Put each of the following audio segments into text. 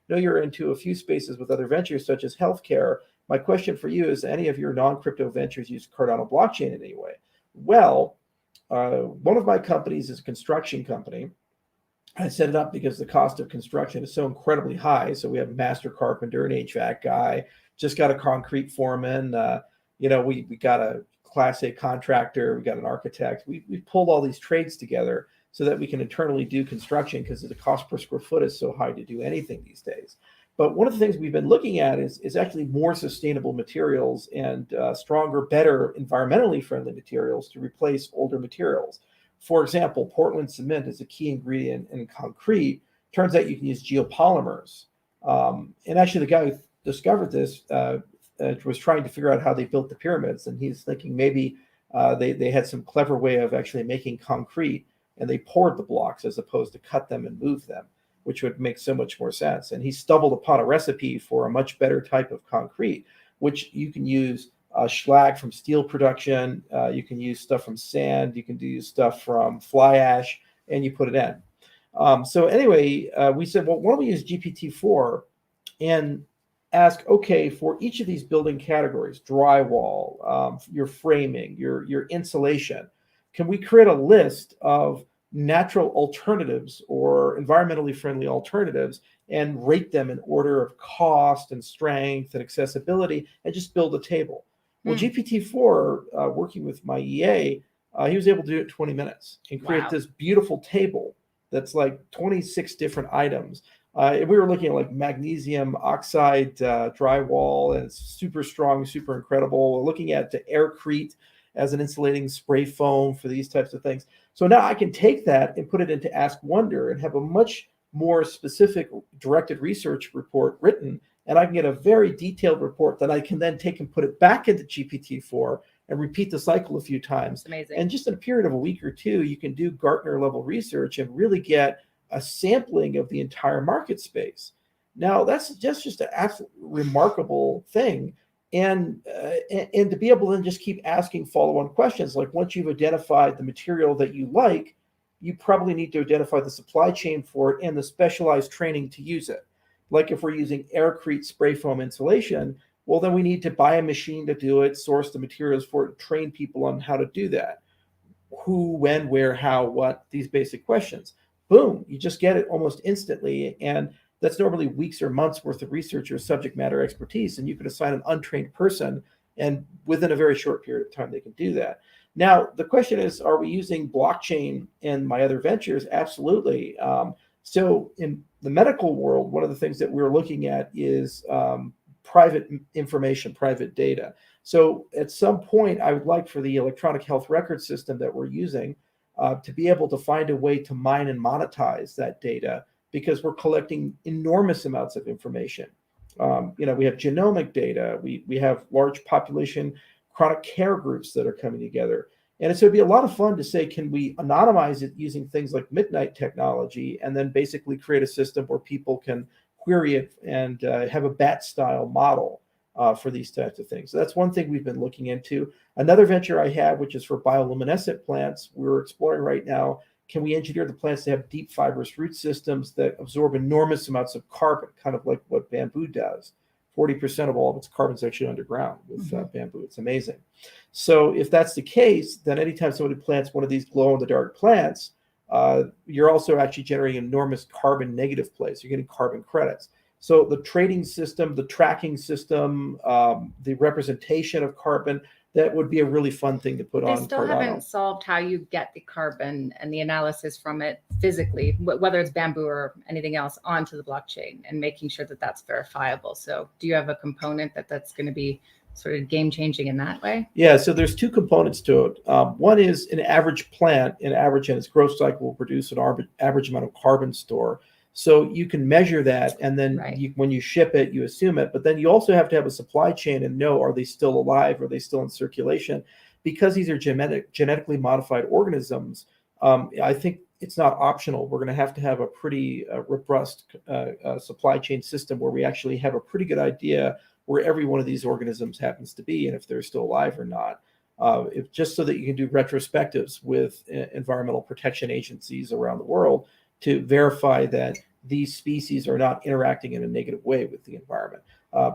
know you're into a few spaces with other ventures such as healthcare. My question for you is, any of your non-crypto ventures use Cardano blockchain in any way? Well, one of my companies is a construction company. I set it up because the cost of construction is so incredibly high. So we have a master carpenter, an HVAC guy, just got a concrete foreman. We got a Class A contractor, we got an architect. We pulled all these trades together so that we can internally do construction because the cost per square foot is so high to do anything these days. But one of the things we've been looking at is actually more sustainable materials and stronger, better, environmentally friendly materials to replace older materials. For example, Portland cement is a key ingredient in concrete. Turns out you can use geopolymers. And actually, the guy who discovered this was trying to figure out how they built the pyramids. And he's thinking maybe they had some clever way of actually making concrete, and they poured the blocks as opposed to cut them and move them, which would make so much more sense. And he stumbled upon a recipe for a much better type of concrete, which you can use slag from steel production. You can use stuff from sand. You can use stuff from fly ash, and you put it in. So anyway, we said, well, why don't we use GPT-4 and ask, okay, for each of these building categories, drywall, your framing, your insulation, can we create a list of natural alternatives or environmentally friendly alternatives and rate them in order of cost and strength and accessibility, and just build a table? Well, GPT-4, working with my EA, he was able to do it in 20 minutes and create this beautiful table that's like 26 different items. We were looking at like magnesium oxide drywall, and it's super strong, super incredible. We're looking at the aircrete as an insulating spray foam for these types of things. So now I can take that and put it into Ask Wonder and have a much more specific directed research report written, and I can get a very detailed report that I can then take and put it back into GPT-4 and repeat the cycle a few times. Amazing. And just in a period of a week or two, you can do Gartner level research and really get a sampling of the entire market space. Now, that's just an absolutely remarkable thing. And to be able to then just keep asking follow-on questions, like once you've identified the material that you like, you probably need to identify the supply chain for it and the specialized training to use it. Like if we're using aircrete spray foam insulation, well, then we need to buy a machine to do it, source the materials for it, train people on how to do that. Who, when, where, how, what, these basic questions. Boom, you just get it almost instantly. And that's normally weeks or months worth of research or subject matter expertise. And you could assign an untrained person, and within a very short period of time, they can do that. Now, the question is, are we using blockchain in my other ventures? Absolutely. So in the medical world, one of the things that we're looking at is private information, private data. So at some point, I would like for the electronic health record system that we're using to be able to find a way to mine and monetize that data, because we're collecting enormous amounts of information. We have genomic data. We have large population chronic care groups that are coming together. And so it'd be a lot of fun to say, can we anonymize it using things like midnight technology, and then basically create a system where people can query it and have a bat style model for these types of things. So that's one thing we've been looking into. Another venture I have, which is for bioluminescent plants, we're exploring right now, can we engineer the plants to have deep fibrous root systems that absorb enormous amounts of carbon, kind of like what bamboo does? 40% of all of its carbon is actually underground with bamboo. It's amazing. So if that's the case, then anytime somebody plants one of these glow-in-the-dark plants, you're also actually generating enormous carbon negative plays. You're getting carbon credits. So the trading system, the tracking system, the representation of carbon, that would be a really fun thing to put on Cardano. They still haven't solved how you get the carbon and the analysis from it physically, whether it's bamboo or anything else, onto the blockchain and making sure that that's verifiable. So do you have a component that's going to be sort of game changing in that way? Yeah, so there's two components to it. One is an average plant, in its growth cycle will produce an average amount of carbon store. So you can measure that, and then when you ship it, you assume it. But then you also have to have a supply chain and know, are they still alive? Are they still in circulation? Because these are genetically modified organisms, I think it's not optional. We're going to have a pretty robust supply chain system where we actually have a pretty good idea where every one of these organisms happens to be and if they're still alive or not. Just so that you can do retrospectives with environmental protection agencies around the world to verify that these species are not interacting in a negative way with the environment.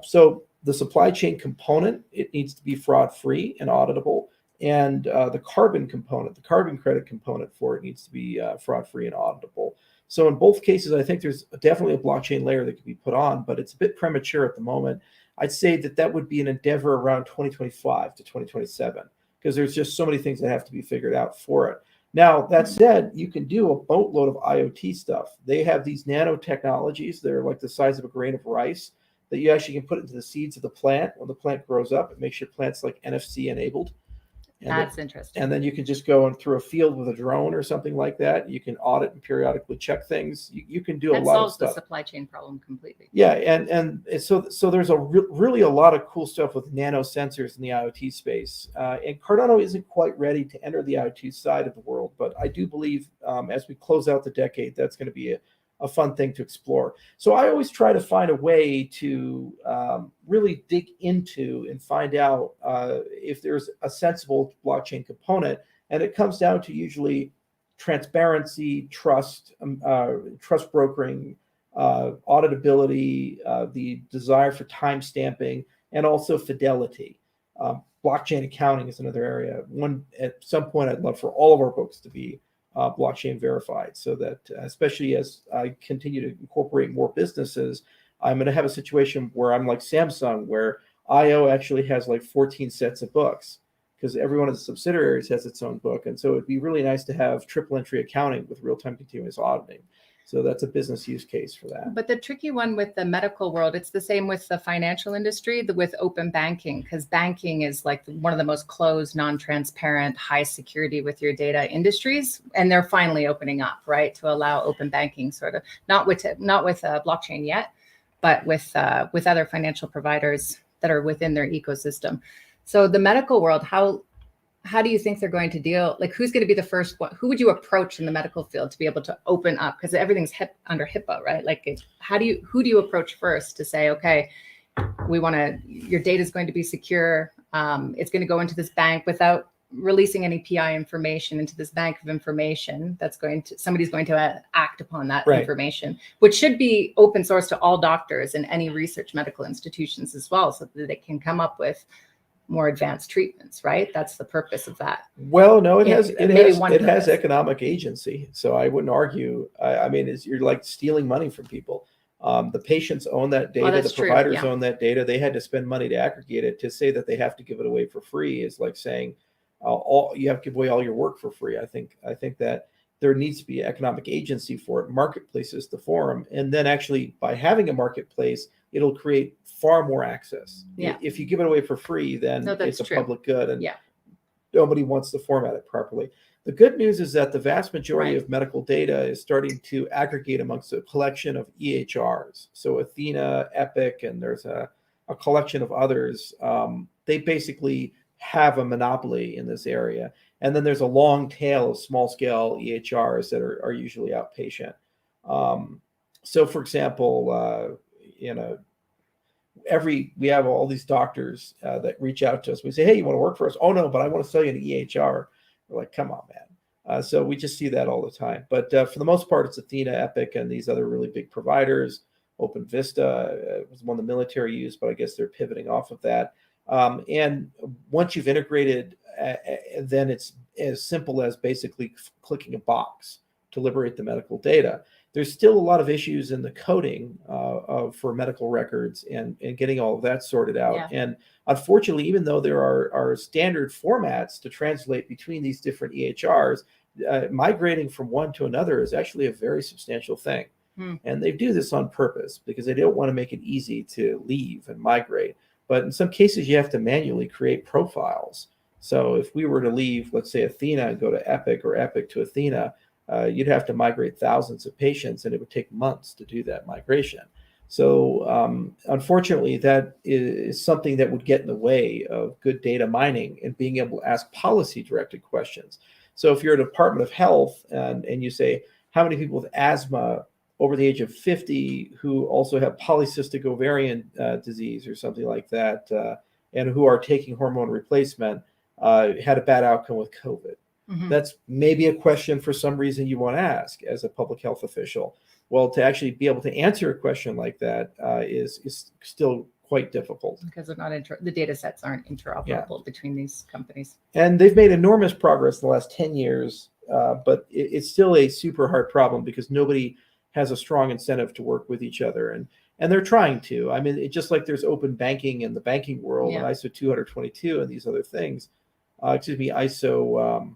So the supply chain component, it needs to be fraud-free and auditable. And the carbon component, the carbon credit component for it needs to be fraud-free and auditable. So in both cases, I think there's definitely a blockchain layer that could be put on, but it's a bit premature at the moment. I'd say that would be an endeavor around 2025 to 2027, because there's just so many things that have to be figured out for it. Now, that said, you can do a boatload of IoT stuff. They have these nanotechnologies that are like the size of a grain of rice that you actually can put into the seeds of the plant. When the plant grows up, it makes your plants like NFC enabled. That's interesting. And then you can just go through a field with a drone or something like that. You can audit and periodically check things. You can do a lot of stuff. That solves the supply chain problem completely. Yeah, and so there's really a lot of cool stuff with nano sensors in the IoT space. And Cardano isn't quite ready to enter the IoT side of the world, but I do believe as we close out the decade, that's going to be a fun thing to explore. So I always try to find a way to really dig into and find out if there's a sensible blockchain component. And it comes down to usually transparency, trust brokering, auditability, the desire for time stamping, and also fidelity. Blockchain accounting is another area. At some point, I'd love for all of our books to be blockchain verified, so that especially as I continue to incorporate more businesses, I'm going to have a situation where I'm like Samsung, where IO actually has like 14 sets of books, because every one of the subsidiaries has its own book. And so it'd be really nice to have triple entry accounting with real-time continuous auditing. So that's a business use case for that. But the tricky one with the medical world, it's the same with the financial industry, with open banking, because banking is like one of the most closed, non-transparent, high security with your data industries. And they're finally opening up, right, to allow open banking, sort of, not with blockchain yet, but with other financial providers that are within their ecosystem. So the medical world, how do you think they're going to deal? Like, who's going to be the first one? Who would you approach in the medical field to be able to open up? Because everything's under HIPAA, right? Like, who do you approach first to say, okay, your data is going to be secure. It's going to go into this bank without releasing any PI information into this bank of information. Somebody's going to act upon that information, which should be open source to all doctors and any research medical institutions as well, so that they can come up with more advanced treatments, right? That's the purpose of that. Well, no, it has economic agency. So I wouldn't argue. I mean, you're like stealing money from people. The patients own that data. The providers own that data. They had to spend money to aggregate it. To say that they have to give it away for free is like saying you have to give away all your work for free. I think that there needs to be economic agency for it, marketplaces to form, and then actually by having a marketplace, it'll create far more access. Yeah. If you give it away for free, then it's a public good, and nobody wants to format it properly. The good news is that the vast majority of medical data is starting to aggregate amongst a collection of EHRs. So Athena, Epic, and there's a collection of others. They basically have a monopoly in this area. And then there's a long tail of small scale EHRs that are usually outpatient. So for example, we have all these doctors that reach out to us. We say, hey, you want to work for us? Oh no, but I want to sell you an EHR. We're like, come on, man. So we just see that all the time. But for the most part, it's Athena, Epic, and these other really big providers. Open Vista was one the military used, but I guess they're pivoting off of that. And once you've integrated, then it's as simple as basically clicking a box to liberate the medical data. There's still a lot of issues in the coding for medical records and getting all of that sorted out. Yeah. And unfortunately, even though there are standard formats to translate between these different EHRs, migrating from one to another is actually a very substantial thing. And they do this on purpose because they don't want to make it easy to leave and migrate. But in some cases, you have to manually create profiles. So if we were to leave, let's say, Athena and go to Epic, or Epic to Athena, you'd have to migrate thousands of patients, and it would take months to do that migration. So unfortunately, that is something that would get in the way of good data mining and being able to ask policy-directed questions. So if you're a Department of Health and you say, how many people with asthma over the age of 50 who also have polycystic ovarian disease or something like that, and who are taking hormone replacement, had a bad outcome with COVID? Mm-hmm. That's maybe a question for some reason you want to ask as a public health official. well, to actually be able to answer a question like that is still quite difficult. Because they're not the data sets aren't interoperable between these companies. And they've made enormous progress in the last 10 years, but it's still a super hard problem because nobody has a strong incentive to work with each other. And they're trying to. I mean, just like there's open banking in the banking world and ISO 222 and these other things. ISO,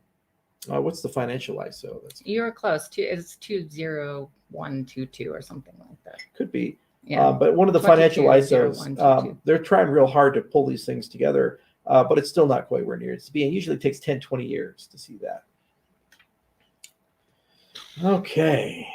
what's the financial ISO? You're close. It's 20122 or something like that. Could be. Yeah. But one of the financial ISOs, they're trying real hard to pull these things together, but it's still not quite where it needs to be. And usually it takes 10, 20 years to see that. Okay.